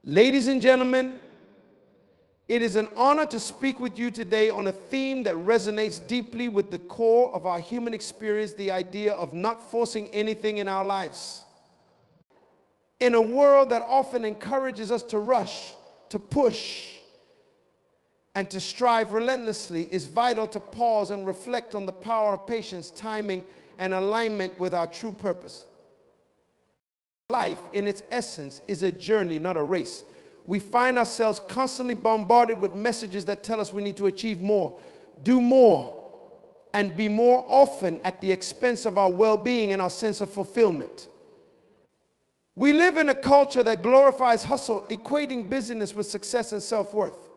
Ladies and gentlemen, it is an honor to speak with you today on a theme that resonates deeply with the core of our human experience, the idea of not forcing anything in our lives. In a world that often encourages us to rush, to push, and to strive relentlessly, it's vital to pause and reflect on the power of patience, timing, and alignment with our true purpose. Life, in its essence, is a journey, not a race. We find ourselves constantly bombarded with messages that tell us we need to achieve more, do more, and be more often at the expense of our well-being and our sense of fulfillment. We live in a culture that glorifies hustle, equating busyness with success and self-worth.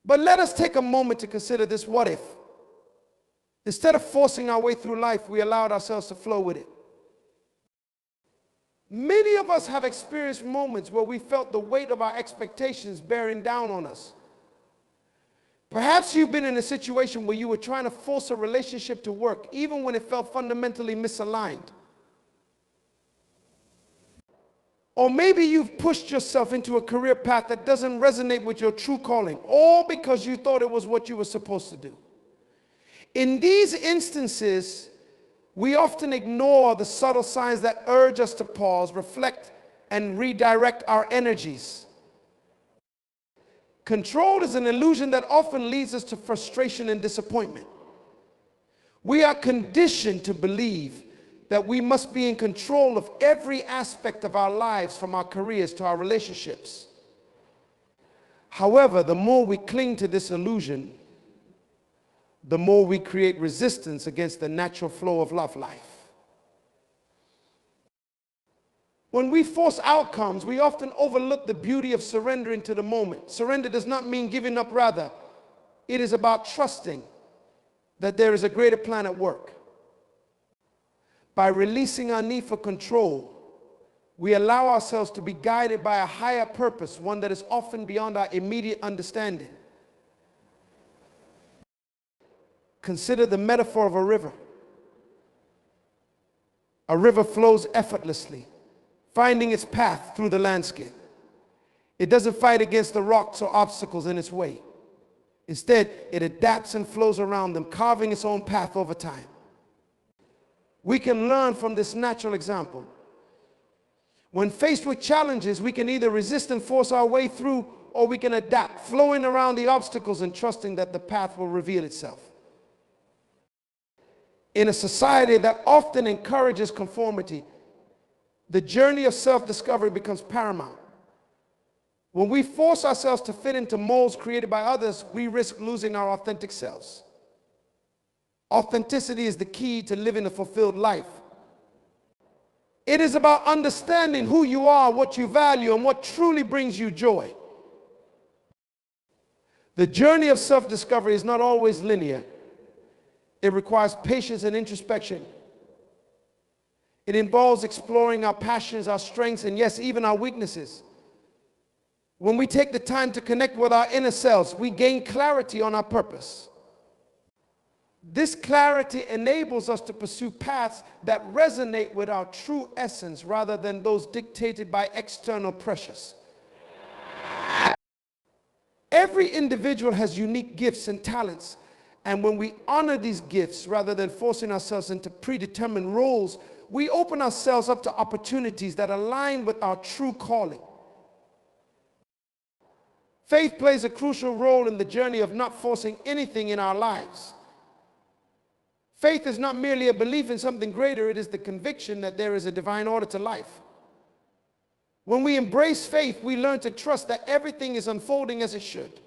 But let us take a moment to consider this what if. Instead of forcing our way through life, we allowed ourselves to flow with it. Many of us have experienced moments where we felt the weight of our expectations bearing down on us. Perhaps you've been in a situation where you were trying to force a relationship to work, even when it felt fundamentally misaligned. Or maybe you've pushed yourself into a career path that doesn't resonate with your true calling, all because you thought it was what you were supposed to do. In these instances, we often ignore the subtle signs that urge us to pause, reflect, and redirect our energies. Control is an illusion that often leads us to frustration and disappointment. We are conditioned to believe that we must be in control of every aspect of our lives, from our careers to our relationships. However, the more we cling to this illusion, the more we create resistance against the natural flow of life. When we force outcomes, we often overlook the beauty of surrendering to the moment. Surrender does not mean giving up, rather, it is about trusting that there is a greater plan at work. By releasing our need for control, we allow ourselves to be guided by a higher purpose, one that is often beyond our immediate understanding. Consider the metaphor of a river. A river flows effortlessly, finding its path through the landscape. It doesn't fight against the rocks or obstacles in its way. Instead, it adapts and flows around them, carving its own path over time. We can learn from this natural example. When faced with challenges, we can either resist and force our way through, or we can adapt, flowing around the obstacles and trusting that the path will reveal itself. In a society that often encourages conformity, the journey of self-discovery becomes paramount. When we force ourselves to fit into molds created by others, we risk losing our authentic selves. Authenticity is the key to living a fulfilled life. It is about understanding who you are, what you value, and what truly brings you joy. The journey of self-discovery is not always linear. It requires patience and introspection. It involves exploring our passions, our strengths, and yes, even our weaknesses. When we take the time to connect with our inner selves, we gain clarity on our purpose. This clarity enables us to pursue paths that resonate with our true essence rather than those dictated by external pressures. Every individual has unique gifts and talents, and when we honor these gifts rather than forcing ourselves into predetermined roles, we open ourselves up to opportunities that align with our true calling. Faith plays a crucial role in the journey of not forcing anything in our lives. Faith is not merely a belief in something greater, it is the conviction that there is a divine order to life. When we embrace faith, we learn to trust that everything is unfolding as it should.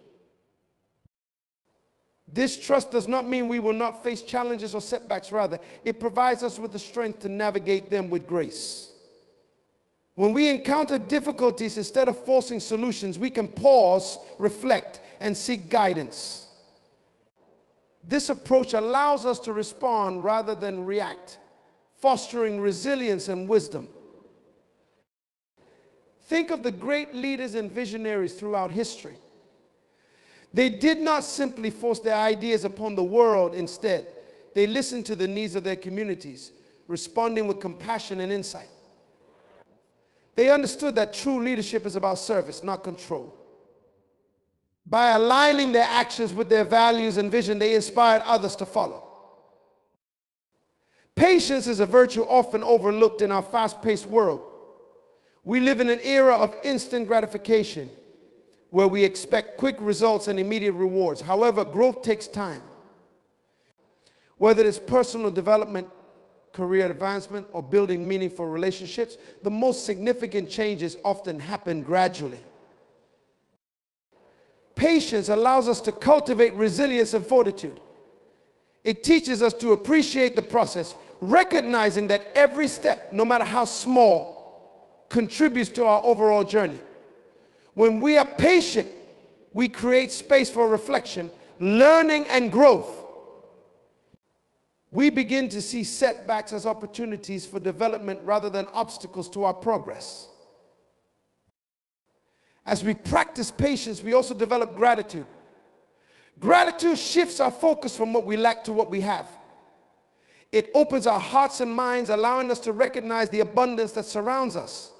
This trust does not mean we will not face challenges or setbacks. Rather, it provides us with the strength to navigate them with grace. When we encounter difficulties, instead of forcing solutions, we can pause, reflect, and seek guidance. This approach allows us to respond rather than react, fostering resilience and wisdom. Think of the great leaders and visionaries throughout history. They did not simply force their ideas upon the world. Instead, they listened to the needs of their communities, responding with compassion and insight. They understood that true leadership is about service, not control. By aligning their actions with their values and vision, they inspired others to follow. Patience is a virtue often overlooked in our fast-paced world. We live in an era of instant gratification where we expect quick results and immediate rewards. However, growth takes time. Whether it's personal development, career advancement, or building meaningful relationships, the most significant changes often happen gradually. Patience allows us to cultivate resilience and fortitude. It teaches us to appreciate the process, recognizing that every step, no matter how small, contributes to our overall journey. When we are patient, we create space for reflection, learning, and growth. We begin to see setbacks as opportunities for development rather than obstacles to our progress. As we practice patience, we also develop gratitude. Gratitude shifts our focus from what we lack to what we have. It opens our hearts and minds, allowing us to recognize the abundance that surrounds us.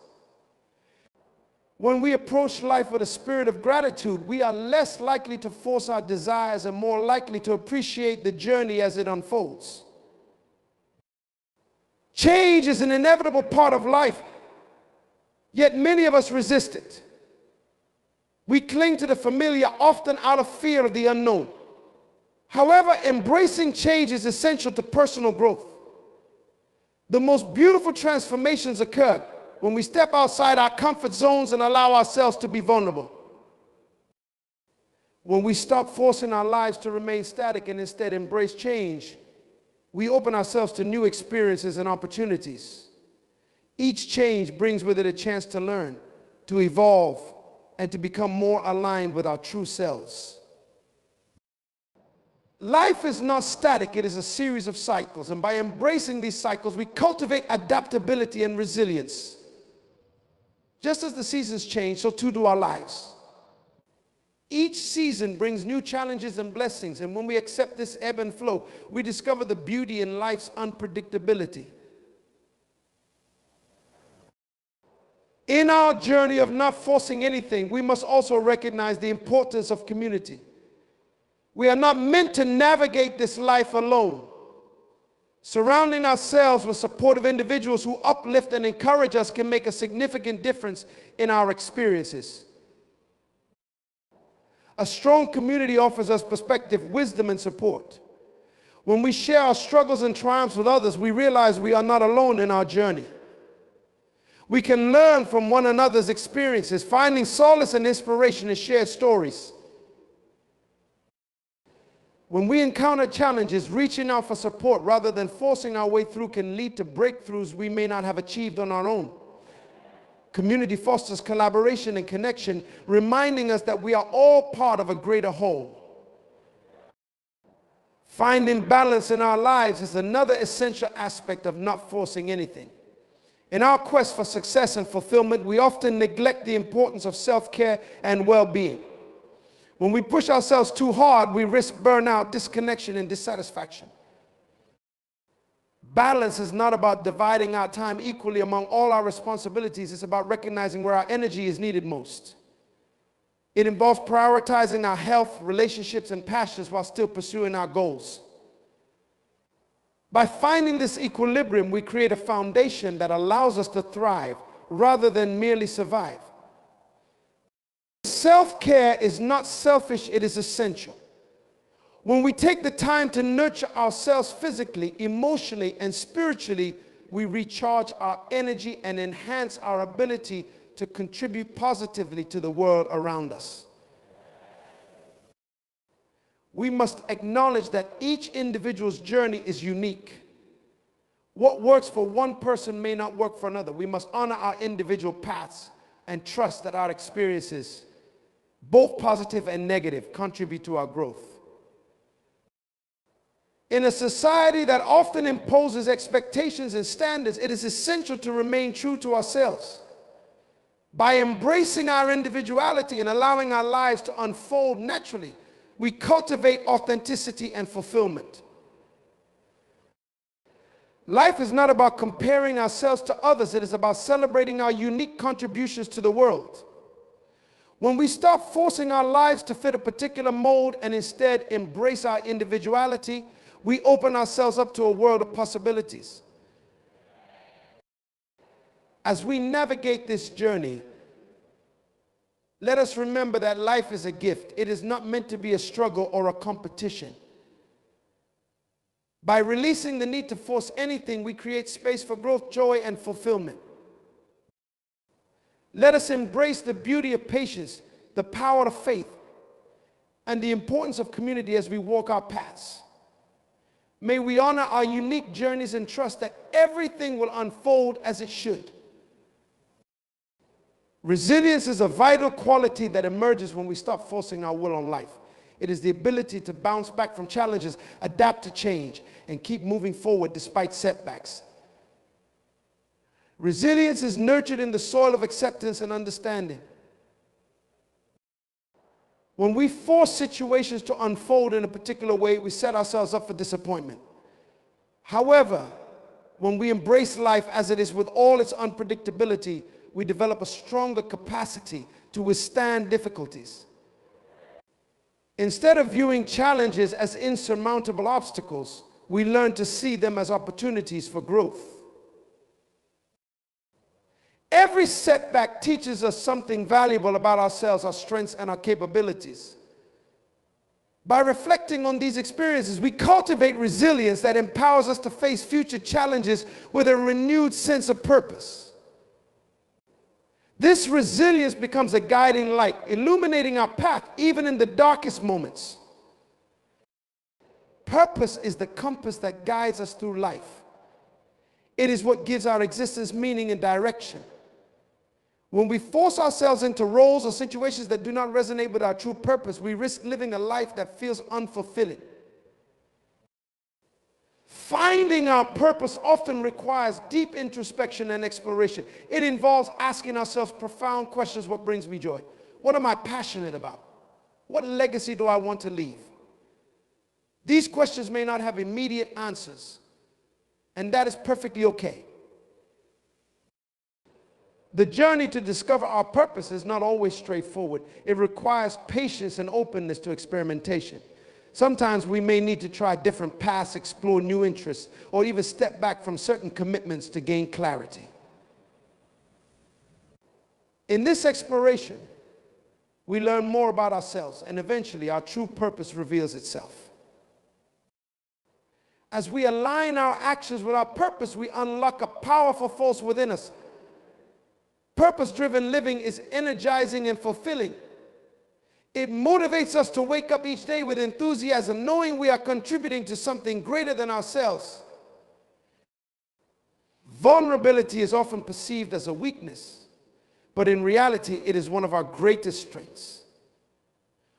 When we approach life with a spirit of gratitude, we are less likely to force our desires and more likely to appreciate the journey as it unfolds. Change is an inevitable part of life, yet many of us resist it. We cling to the familiar, often out of fear of the unknown. However, embracing change is essential to personal growth. The most beautiful transformations occur when we step outside our comfort zones and allow ourselves to be vulnerable. When we stop forcing our lives to remain static and instead embrace change, we open ourselves to new experiences and opportunities. Each change brings with it a chance to learn, to evolve, and to become more aligned with our true selves. Life is not static, it is a series of cycles, and by embracing these cycles, we cultivate adaptability and resilience. Just as the seasons change, so too do our lives. Each season brings new challenges and blessings, and when we accept this ebb and flow, we discover the beauty in life's unpredictability. In our journey of not forcing anything, we must also recognize the importance of community. We are not meant to navigate this life alone. Surrounding ourselves with supportive individuals who uplift and encourage us can make a significant difference in our experiences. A strong community offers us perspective, wisdom, and support. When we share our struggles and triumphs with others, we realize we are not alone in our journey. We can learn from one another's experiences, finding solace and inspiration in shared stories. When we encounter challenges, reaching out for support rather than forcing our way through can lead to breakthroughs we may not have achieved on our own. Community fosters collaboration and connection, reminding us that we are all part of a greater whole. Finding balance in our lives is another essential aspect of not forcing anything. In our quest for success and fulfillment, we often neglect the importance of self-care and well-being. When we push ourselves too hard, we risk burnout, disconnection, and dissatisfaction. Balance is not about dividing our time equally among all our responsibilities. It's about recognizing where our energy is needed most. It involves prioritizing our health, relationships, and passions while still pursuing our goals. By finding this equilibrium, we create a foundation that allows us to thrive rather than merely survive. Self-care is not selfish, it is essential. When we take the time to nurture ourselves physically, emotionally, and spiritually, we recharge our energy and enhance our ability to contribute positively to the world around us. We must acknowledge that each individual's journey is unique. What works for one person may not work for another. We must honor our individual paths and trust that our experiences, both positive and negative, contribute to our growth. In a society that often imposes expectations and standards, it is essential to remain true to ourselves. By embracing our individuality and allowing our lives to unfold naturally, we cultivate authenticity and fulfillment. Life is not about comparing ourselves to others. It is about celebrating our unique contributions to the world. When we stop forcing our lives to fit a particular mold and instead embrace our individuality, we open ourselves up to a world of possibilities. As we navigate this journey, let us remember that life is a gift. It is not meant to be a struggle or a competition. By releasing the need to force anything, we create space for growth, joy, and fulfillment. Let us embrace the beauty of patience, the power of faith, and the importance of community as we walk our paths. May we honor our unique journeys and trust that everything will unfold as it should. Resilience is a vital quality that emerges when we stop forcing our will on life. It is the ability to bounce back from challenges, adapt to change, and keep moving forward despite setbacks. Resilience is nurtured in the soil of acceptance and understanding. When we force situations to unfold in a particular way, we set ourselves up for disappointment. However, when we embrace life as it is with all its unpredictability, we develop a stronger capacity to withstand difficulties. Instead of viewing challenges as insurmountable obstacles, we learn to see them as opportunities for growth. Every setback teaches us something valuable about ourselves, our strengths, and our capabilities. By reflecting on these experiences, we cultivate resilience that empowers us to face future challenges with a renewed sense of purpose. This resilience becomes a guiding light, illuminating our path even in the darkest moments. Purpose is the compass that guides us through life. It is what gives our existence meaning and direction. When we force ourselves into roles or situations that do not resonate with our true purpose, we risk living a life that feels unfulfilling. Finding our purpose often requires deep introspection and exploration. It involves asking ourselves profound questions. What brings me joy? What am I passionate about? What legacy do I want to leave? These questions may not have immediate answers, and that is perfectly okay. The journey to discover our purpose is not always straightforward. It requires patience and openness to experimentation. Sometimes we may need to try different paths, explore new interests, or even step back from certain commitments to gain clarity. In this exploration, we learn more about ourselves, and eventually our true purpose reveals itself. As we align our actions with our purpose, we unlock a powerful force within us. Purpose-driven living is energizing and fulfilling. It motivates us to wake up each day with enthusiasm, knowing we are contributing to something greater than ourselves. Vulnerability is often perceived as a weakness, but in reality, it is one of our greatest strengths.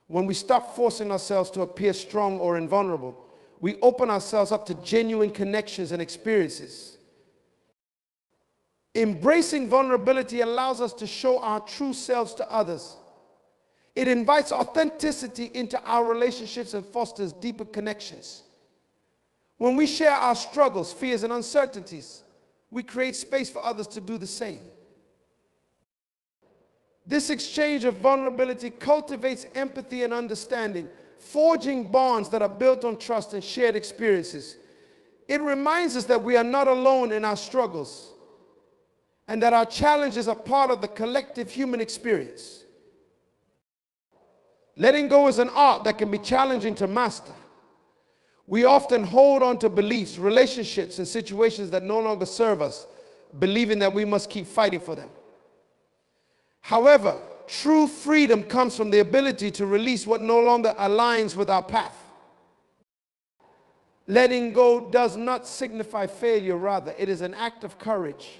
When we stop forcing ourselves to appear strong or invulnerable, we open ourselves up to genuine connections and experiences. Embracing vulnerability allows us to show our true selves to others. It invites authenticity into our relationships and fosters deeper connections. When we share our struggles, fears, and uncertainties, we create space for others to do the same. This exchange of vulnerability cultivates empathy and understanding, forging bonds that are built on trust and shared experiences. It reminds us that we are not alone in our struggles, and that our challenges are part of the collective human experience. Letting go is an art that can be challenging to master. We often hold on to beliefs, relationships, and situations that no longer serve us, believing that we must keep fighting for them. However, true freedom comes from the ability to release what no longer aligns with our path. Letting go does not signify failure, rather, it is an act of courage.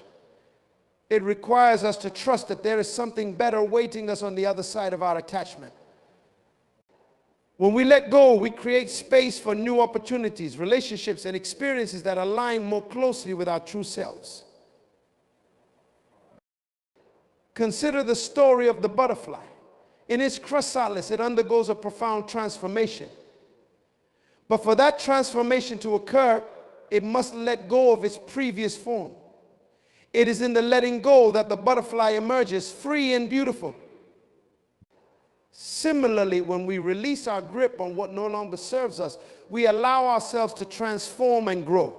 It requires us to trust that there is something better awaiting us on the other side of our attachment. When we let go, we create space for new opportunities, relationships, and experiences that align more closely with our true selves. Consider the story of the butterfly. In its chrysalis, it undergoes a profound transformation. But for that transformation to occur, it must let go of its previous form. It is in the letting go that the butterfly emerges free and beautiful. Similarly, when we release our grip on what no longer serves us, we allow ourselves to transform and grow.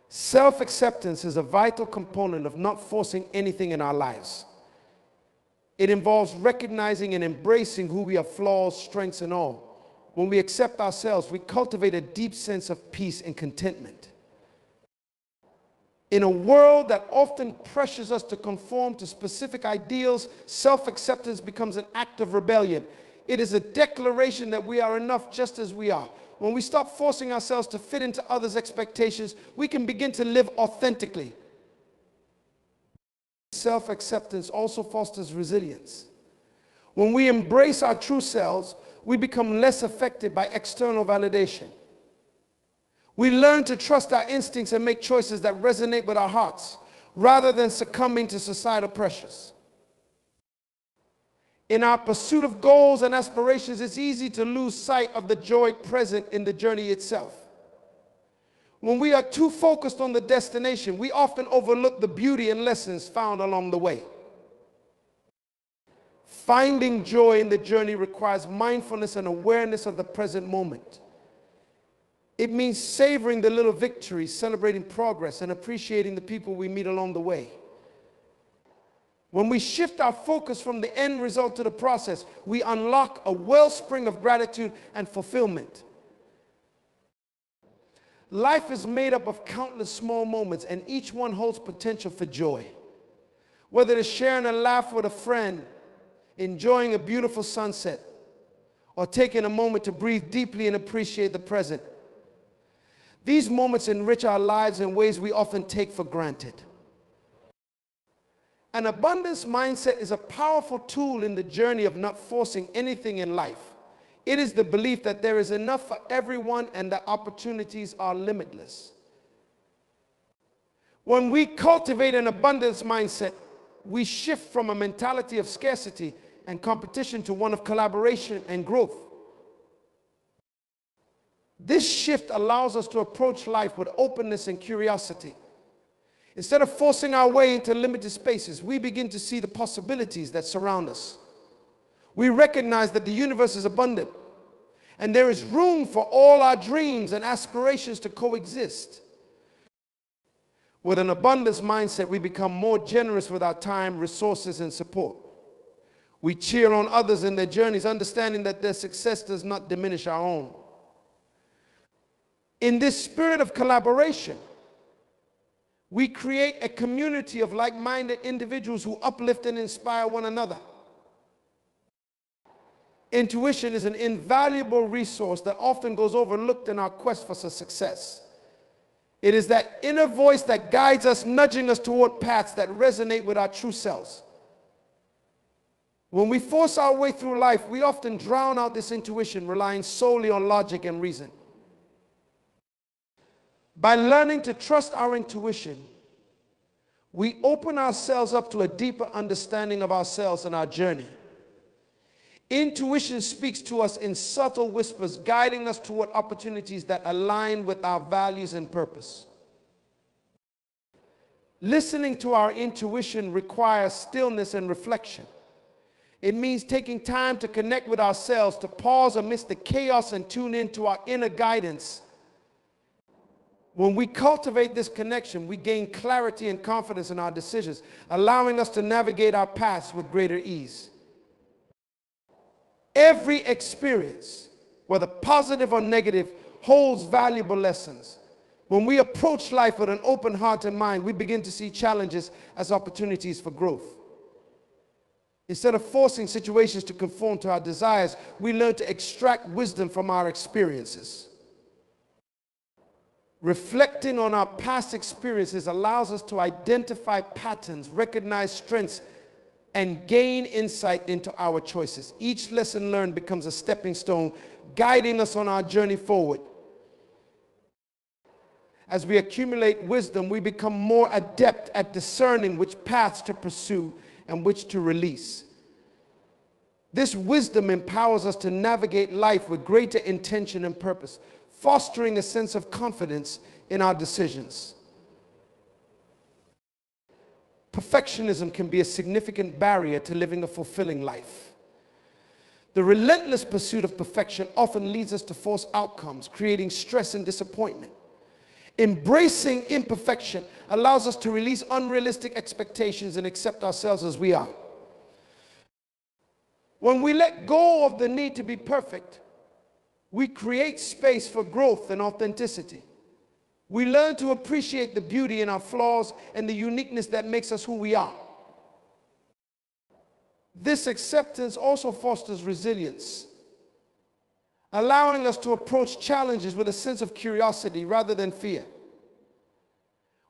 Self-acceptance is a vital component of not forcing anything in our lives. It involves recognizing and embracing who we are, flaws, strengths, and all. When we accept ourselves, we cultivate a deep sense of peace and contentment. In a world that often pressures us to conform to specific ideals, self-acceptance becomes an act of rebellion. It is a declaration that we are enough just as we are. When we stop forcing ourselves to fit into others' expectations, we can begin to live authentically. Self-acceptance also fosters resilience. When we embrace our true selves, we become less affected by external validation. We learn to trust our instincts and make choices that resonate with our hearts, rather than succumbing to societal pressures. In our pursuit of goals and aspirations, it's easy to lose sight of the joy present in the journey itself. When we are too focused on the destination, we often overlook the beauty and lessons found along the way. Finding joy in the journey requires mindfulness and awareness of the present moment. It means savoring the little victories, celebrating progress, and appreciating the people we meet along the way. When we shift our focus from the end result to the process, we unlock a wellspring of gratitude and fulfillment. Life is made up of countless small moments, and each one holds potential for joy. Whether it's sharing a laugh with a friend, enjoying a beautiful sunset, or taking a moment to breathe deeply and appreciate the present. These moments enrich our lives in ways we often take for granted. An abundance mindset is a powerful tool in the journey of not forcing anything in life. It is the belief that there is enough for everyone and that opportunities are limitless. When we cultivate an abundance mindset, we shift from a mentality of scarcity and competition to one of collaboration and growth. This shift allows us to approach life with openness and curiosity. Instead of forcing our way into limited spaces, we begin to see the possibilities that surround us. We recognize that the universe is abundant, and there is room for all our dreams and aspirations to coexist. With an abundance mindset, we become more generous with our time, resources, and support. We cheer on others in their journeys, understanding that their success does not diminish our own. In this spirit of collaboration, we create a community of like-minded individuals who uplift and inspire one another. Intuition is an invaluable resource that often goes overlooked in our quest for success. It is that inner voice that guides us, nudging us toward paths that resonate with our true selves. When we force our way through life, we often drown out this intuition, relying solely on logic and reason. By learning to trust our intuition, we open ourselves up to a deeper understanding of ourselves and our journey. Intuition speaks to us in subtle whispers, guiding us toward opportunities that align with our values and purpose. Listening to our intuition requires stillness and reflection. It means taking time to connect with ourselves, to pause amidst the chaos and tune into our inner guidance. When we cultivate this connection, we gain clarity and confidence in our decisions, allowing us to navigate our paths with greater ease. Every experience, whether positive or negative, holds valuable lessons. When we approach life with an open heart and mind, we begin to see challenges as opportunities for growth. Instead of forcing situations to conform to our desires, we learn to extract wisdom from our experiences. Reflecting on our past experiences allows us to identify patterns, recognize strengths, and gain insight into our choices. Each lesson learned becomes a stepping stone, guiding us on our journey forward. As we accumulate wisdom, we become more adept at discerning which paths to pursue and which to release. This wisdom empowers us to navigate life with greater intention and purpose, fostering a sense of confidence in our decisions. Perfectionism can be a significant barrier to living a fulfilling life. The relentless pursuit of perfection often leads us to false outcomes, creating stress and disappointment. Embracing imperfection allows us to release unrealistic expectations and accept ourselves as we are. When we let go of the need to be perfect, we create space for growth and authenticity. We learn to appreciate the beauty in our flaws and the uniqueness that makes us who we are. This acceptance also fosters resilience, allowing us to approach challenges with a sense of curiosity rather than fear.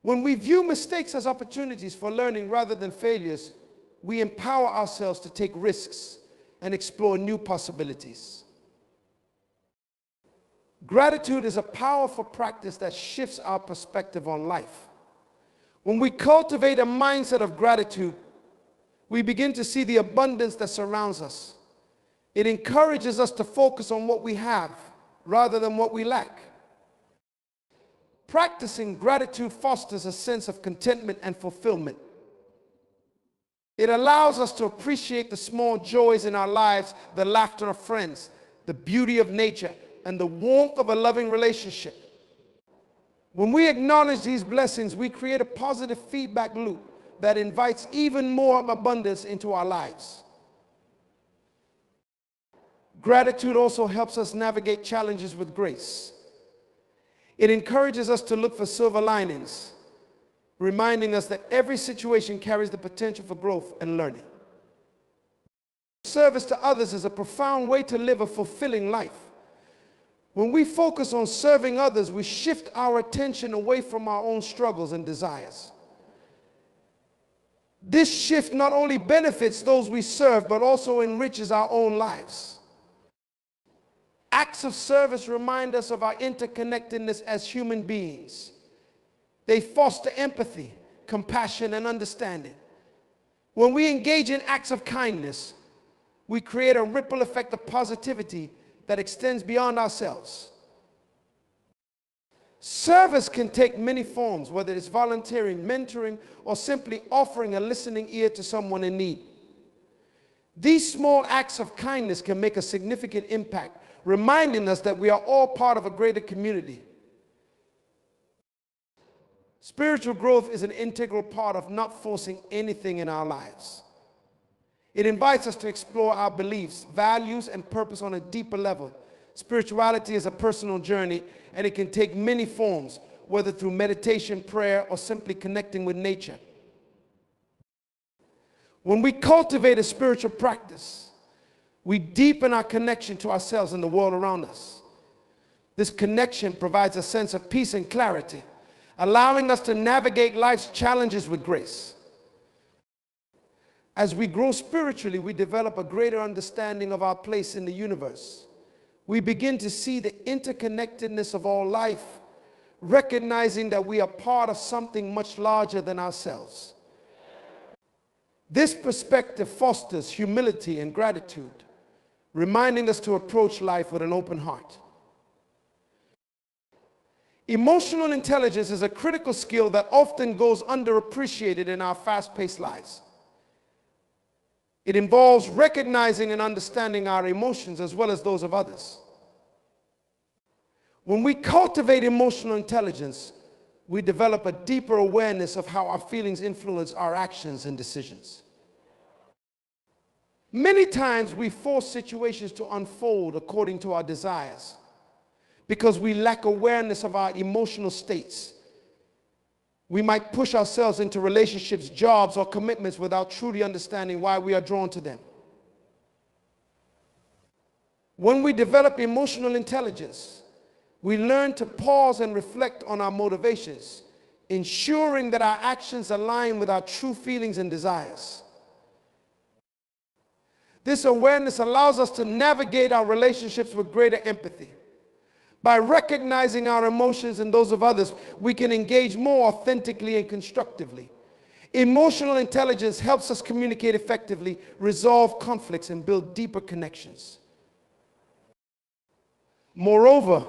When we view mistakes as opportunities for learning rather than failures, we empower ourselves to take risks and explore new possibilities. Gratitude is a powerful practice that shifts our perspective on life. When we cultivate a mindset of gratitude, we begin to see the abundance that surrounds us. It encourages us to focus on what we have rather than what we lack. Practicing gratitude fosters a sense of contentment and fulfillment. It allows us to appreciate the small joys in our lives, the laughter of friends, the beauty of nature, and the warmth of a loving relationship. When we acknowledge these blessings, we create a positive feedback loop that invites even more abundance into our lives. Gratitude also helps us navigate challenges with grace. It encourages us to look for silver linings, reminding us that every situation carries the potential for growth and learning. Service to others is a profound way to live a fulfilling life. When we focus on serving others, we shift our attention away from our own struggles and desires. This shift not only benefits those we serve, but also enriches our own lives. Acts of service remind us of our interconnectedness as human beings. They foster empathy, compassion, and understanding. When we engage in acts of kindness, we create a ripple effect of positivity that extends beyond ourselves. Service can take many forms, whether it's volunteering, mentoring, or simply offering a listening ear to someone in need. These small acts of kindness can make a significant impact, reminding us that we are all part of a greater community. Spiritual growth is an integral part of not forcing anything in our lives. It invites us to explore our beliefs, values, and purpose on a deeper level. Spirituality is a personal journey, and it can take many forms, whether through meditation, prayer, or simply connecting with nature. When we cultivate a spiritual practice, we deepen our connection to ourselves and the world around us. This connection provides a sense of peace and clarity, allowing us to navigate life's challenges with grace. As we grow spiritually, we develop a greater understanding of our place in the universe. We begin to see the interconnectedness of all life, recognizing that we are part of something much larger than ourselves. This perspective fosters humility and gratitude, reminding us to approach life with an open heart. Emotional intelligence is a critical skill that often goes underappreciated in our fast-paced lives. It involves recognizing and understanding our emotions as well as those of others. When we cultivate emotional intelligence, we develop a deeper awareness of how our feelings influence our actions and decisions. Many times we force situations to unfold according to our desires because we lack awareness of our emotional states. We might push ourselves into relationships, jobs, or commitments without truly understanding why we are drawn to them. When we develop emotional intelligence, we learn to pause and reflect on our motivations, ensuring that our actions align with our true feelings and desires. This awareness allows us to navigate our relationships with greater empathy. By recognizing our emotions and those of others, we can engage more authentically and constructively. Emotional intelligence helps us communicate effectively, resolve conflicts, and build deeper connections. Moreover,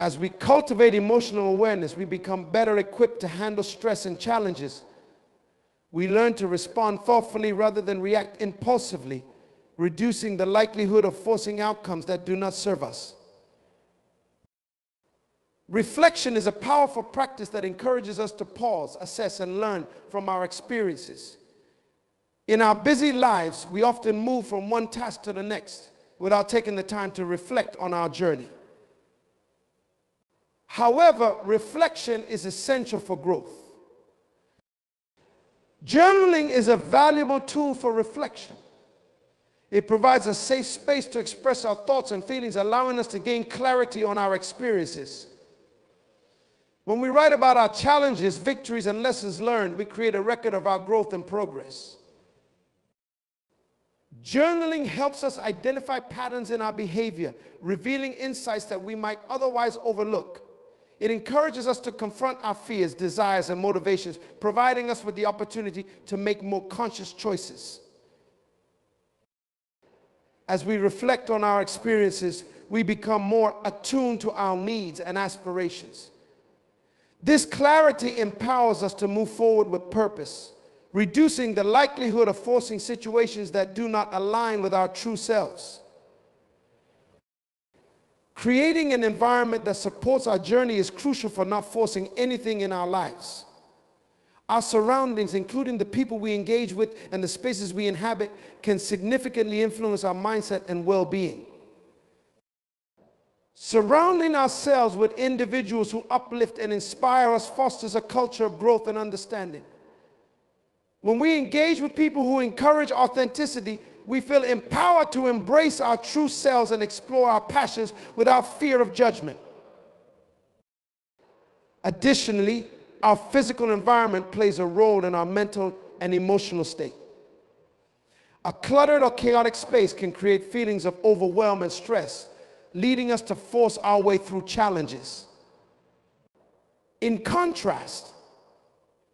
As we cultivate emotional awareness, we become better equipped to handle stress and challenges. We learn to respond thoughtfully rather than react impulsively, reducing the likelihood of forcing outcomes that do not serve us. Reflection is a powerful practice that encourages us to pause, assess, and learn from our experiences. In our busy lives, we often move from one task to the next without taking the time to reflect on our journey. However, reflection is essential for growth. Journaling is a valuable tool for reflection. It provides a safe space to express our thoughts and feelings, allowing us to gain clarity on our experiences. When we write about our challenges, victories, and lessons learned, we create a record of our growth and progress. Journaling helps us identify patterns in our behavior, revealing insights that we might otherwise overlook. It encourages us to confront our fears, desires, and motivations, providing us with the opportunity to make more conscious choices. As we reflect on our experiences, we become more attuned to our needs and aspirations. This clarity empowers us to move forward with purpose, reducing the likelihood of forcing situations that do not align with our true selves. Creating an environment that supports our journey is crucial for not forcing anything in our lives. Our surroundings, including the people we engage with and the spaces we inhabit, can significantly influence our mindset and well-being. Surrounding ourselves with individuals who uplift and inspire us fosters a culture of growth and understanding. When we engage with people who encourage authenticity, we feel empowered to embrace our true selves and explore our passions without fear of judgment. Additionally, our physical environment plays a role in our mental and emotional state. A cluttered or chaotic space can create feelings of overwhelm and stress, leading us to force our way through challenges. In contrast,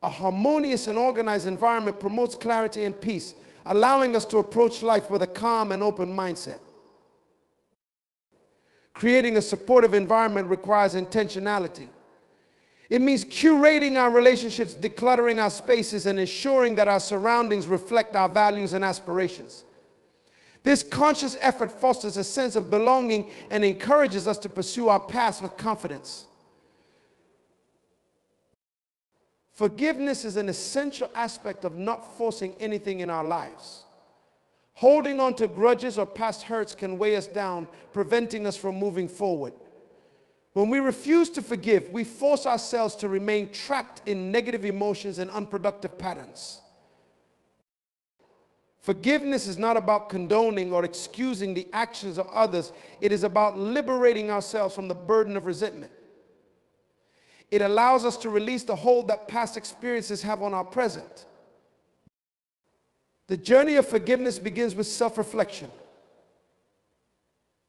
a harmonious and organized environment promotes clarity and peace, allowing us to approach life with a calm and open mindset. Creating a supportive environment requires intentionality. It means curating our relationships, decluttering our spaces, and ensuring that our surroundings reflect our values and aspirations. This conscious effort fosters a sense of belonging and encourages us to pursue our paths with confidence. Forgiveness is an essential aspect of not forcing anything in our lives. Holding on to grudges or past hurts can weigh us down, preventing us from moving forward. When we refuse to forgive, we force ourselves to remain trapped in negative emotions and unproductive patterns. Forgiveness is not about condoning or excusing the actions of others. It is about liberating ourselves from the burden of resentment. It allows us to release the hold that past experiences have on our present. The journey of forgiveness begins with self-reflection.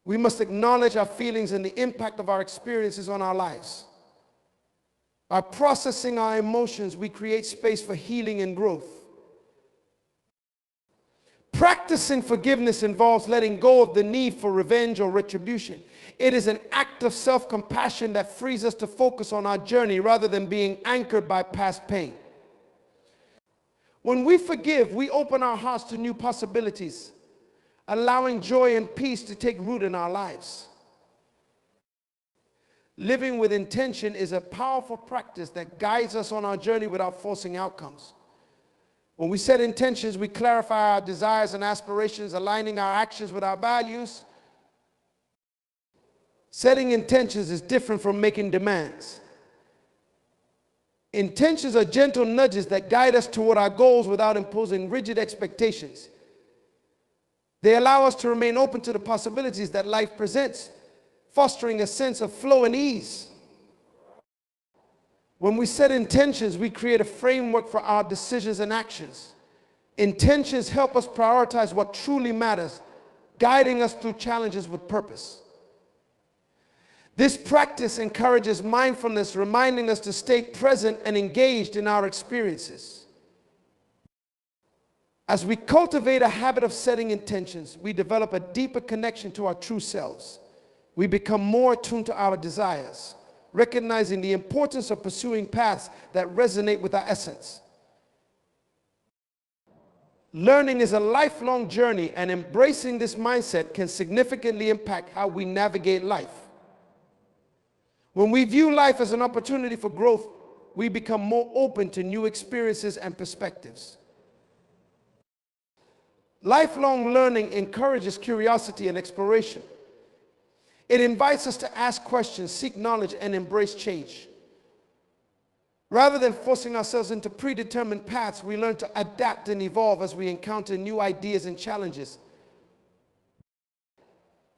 We must acknowledge our feelings and the impact of our experiences on our lives. By processing our emotions, we create space for healing and growth. Practicing forgiveness involves letting go of the need for revenge or retribution. It is an act of self-compassion that frees us to focus on our journey rather than being anchored by past pain. When we forgive, we open our hearts to new possibilities, allowing joy and peace to take root in our lives. Living with intention is a powerful practice that guides us on our journey without forcing outcomes. When we set intentions, we clarify our desires and aspirations, aligning our actions with our values. Setting intentions is different from making demands. Intentions are gentle nudges that guide us toward our goals without imposing rigid expectations. They allow us to remain open to the possibilities that life presents, fostering a sense of flow and ease. When we set intentions, we create a framework for our decisions and actions. Intentions help us prioritize what truly matters, guiding us through challenges with purpose. This practice encourages mindfulness, reminding us to stay present and engaged in our experiences. As we cultivate a habit of setting intentions, we develop a deeper connection to our true selves. We become more attuned to our desires, recognizing the importance of pursuing paths that resonate with our essence. Learning is a lifelong journey, and embracing this mindset can significantly impact how we navigate life. When we view life as an opportunity for growth, we become more open to new experiences and perspectives. Lifelong learning encourages curiosity and exploration. It invites us to ask questions, seek knowledge, and embrace change. Rather than forcing ourselves into predetermined paths, we learn to adapt and evolve as we encounter new ideas and challenges.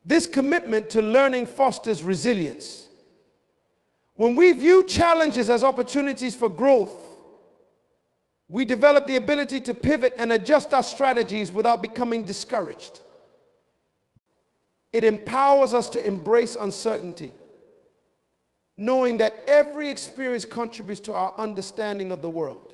This commitment to learning fosters resilience. When we view challenges as opportunities for growth, we develop the ability to pivot and adjust our strategies without becoming discouraged. It empowers us to embrace uncertainty, knowing that every experience contributes to our understanding of the world.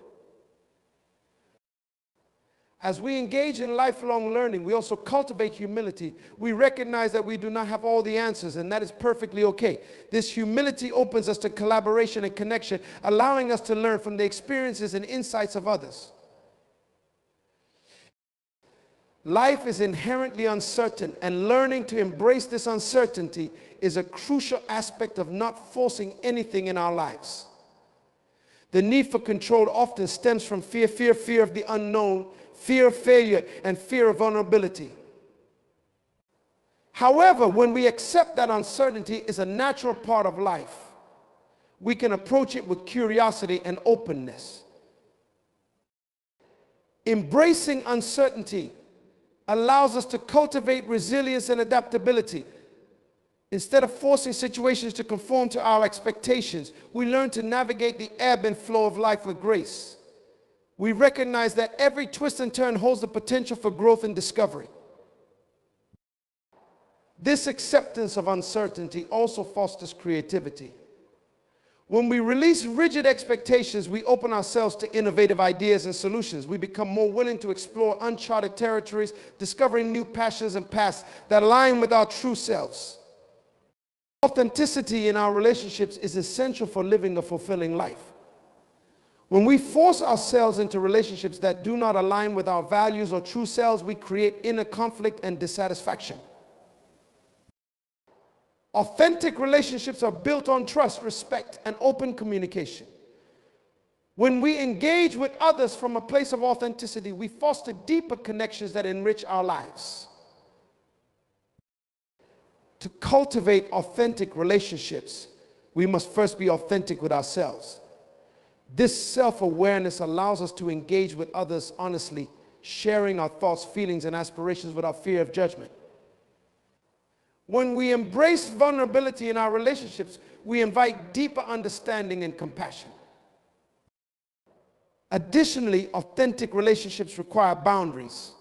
As we engage in lifelong learning, we also cultivate humility. We recognize that we do not have all the answers, and that is perfectly okay. This humility opens us to collaboration and connection, allowing us to learn from the experiences and insights of others. Life is inherently uncertain, and learning to embrace this uncertainty is a crucial aspect of not forcing anything in our lives. The need for control often stems from fear of the unknown, fear of failure, and fear of vulnerability. However, when we accept that uncertainty is a natural part of life, we can approach it with curiosity and openness. Embracing uncertainty allows us to cultivate resilience and adaptability. Instead of forcing situations to conform to our expectations, we learn to navigate the ebb and flow of life with grace. We recognize that every twist and turn holds the potential for growth and discovery. This acceptance of uncertainty also fosters creativity. When we release rigid expectations, we open ourselves to innovative ideas and solutions. We become more willing to explore uncharted territories, discovering new passions and paths that align with our true selves. Authenticity in our relationships is essential for living a fulfilling life. When we force ourselves into relationships that do not align with our values or true selves, we create inner conflict and dissatisfaction. Authentic relationships are built on trust, respect, and open communication. When we engage with others from a place of authenticity, we foster deeper connections that enrich our lives. To cultivate authentic relationships, we must first be authentic with ourselves. This self-awareness allows us to engage with others honestly, sharing our thoughts, feelings, and aspirations without fear of judgment. When we embrace vulnerability in our relationships, we invite deeper understanding and compassion. Additionally, authentic relationships require boundaries.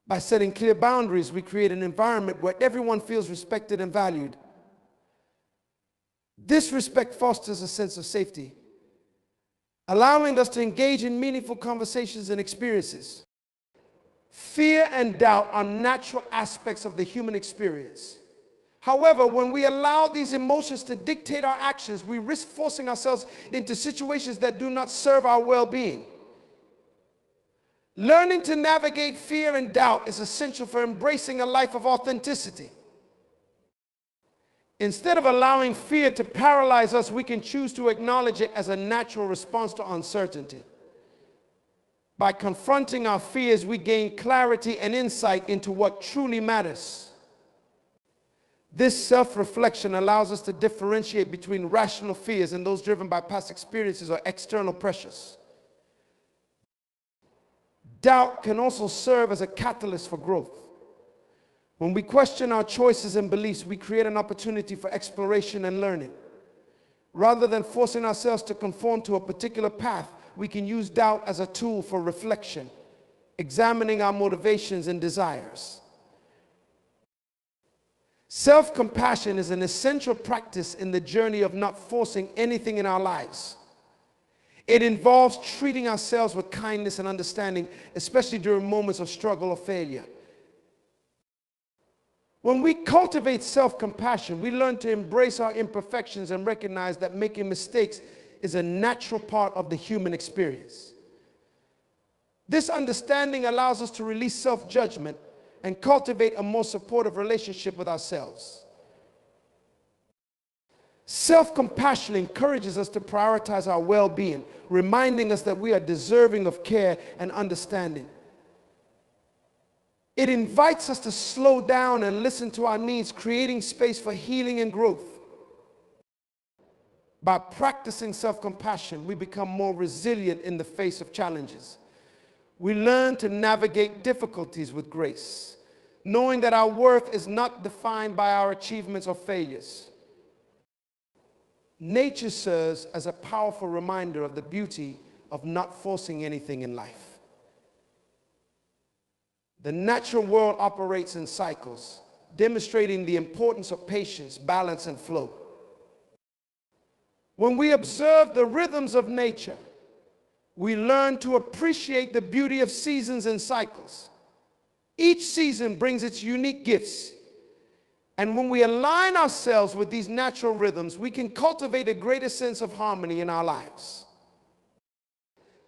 By setting clear boundaries, we create an environment where everyone feels respected and valued. This respect fosters a sense of safety, allowing us to engage in meaningful conversations and experiences. Fear and doubt are natural aspects of the human experience. However, when we allow these emotions to dictate our actions, we risk forcing ourselves into situations that do not serve our well-being. Learning to navigate fear and doubt is essential for embracing a life of authenticity. Instead of allowing fear to paralyze us, we can choose to acknowledge it as a natural response to uncertainty. By confronting our fears, we gain clarity and insight into what truly matters. This self-reflection allows us to differentiate between rational fears and those driven by past experiences or external pressures. Doubt can also serve as a catalyst for growth. When we question our choices and beliefs, we create an opportunity for exploration and learning. Rather than forcing ourselves to conform to a particular path, we can use doubt as a tool for reflection, examining our motivations and desires. Self-compassion is an essential practice in the journey of not forcing anything in our lives. It involves treating ourselves with kindness and understanding, especially during moments of struggle or failure. When we cultivate self-compassion, we learn to embrace our imperfections and recognize that making mistakes is a natural part of the human experience. This understanding allows us to release self-judgment and cultivate a more supportive relationship with ourselves. Self-compassion encourages us to prioritize our well-being, reminding us that we are deserving of care and understanding. It invites us to slow down and listen to our needs, creating space for healing and growth. By practicing self-compassion, we become more resilient in the face of challenges. We learn to navigate difficulties with grace, knowing that our worth is not defined by our achievements or failures. Nature serves as a powerful reminder of the beauty of not forcing anything in life. The natural world operates in cycles, demonstrating the importance of patience, balance, and flow. When we observe the rhythms of nature, we learn to appreciate the beauty of seasons and cycles. Each season brings its unique gifts. And when we align ourselves with these natural rhythms, we can cultivate a greater sense of harmony in our lives.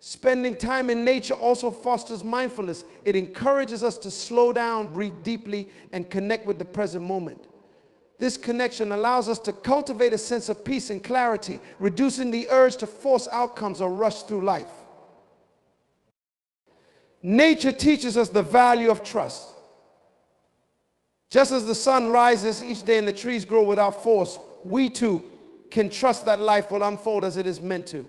Spending time in nature also fosters mindfulness. It encourages us to slow down, breathe deeply, and connect with the present moment. This connection allows us to cultivate a sense of peace and clarity, reducing the urge to force outcomes or rush through life. Nature teaches us the value of trust. Just as the sun rises each day and the trees grow without force, we too can trust that life will unfold as it is meant to.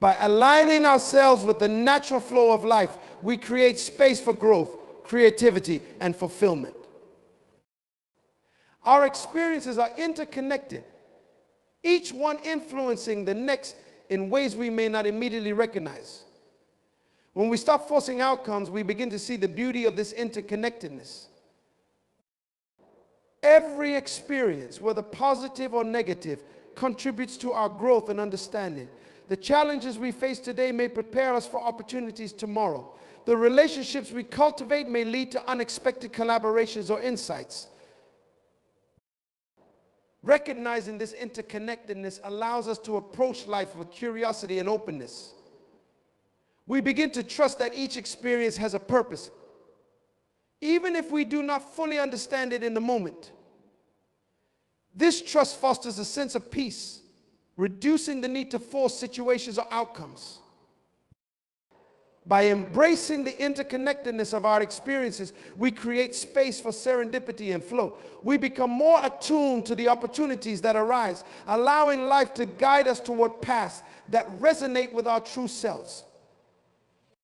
By aligning ourselves with the natural flow of life, we create space for growth, creativity, and fulfillment. Our experiences are interconnected, each one influencing the next in ways we may not immediately recognize. When we stop forcing outcomes, we begin to see the beauty of this interconnectedness. Every experience, whether positive or negative, contributes to our growth and understanding. The challenges we face today may prepare us for opportunities tomorrow. The relationships we cultivate may lead to unexpected collaborations or insights. Recognizing this interconnectedness allows us to approach life with curiosity and openness. We begin to trust that each experience has a purpose, even if we do not fully understand it in the moment. This trust fosters a sense of peace, reducing the need to force situations or outcomes. By embracing the interconnectedness of our experiences, we create space for serendipity and flow. We become more attuned to the opportunities that arise, allowing life to guide us toward paths that resonate with our true selves.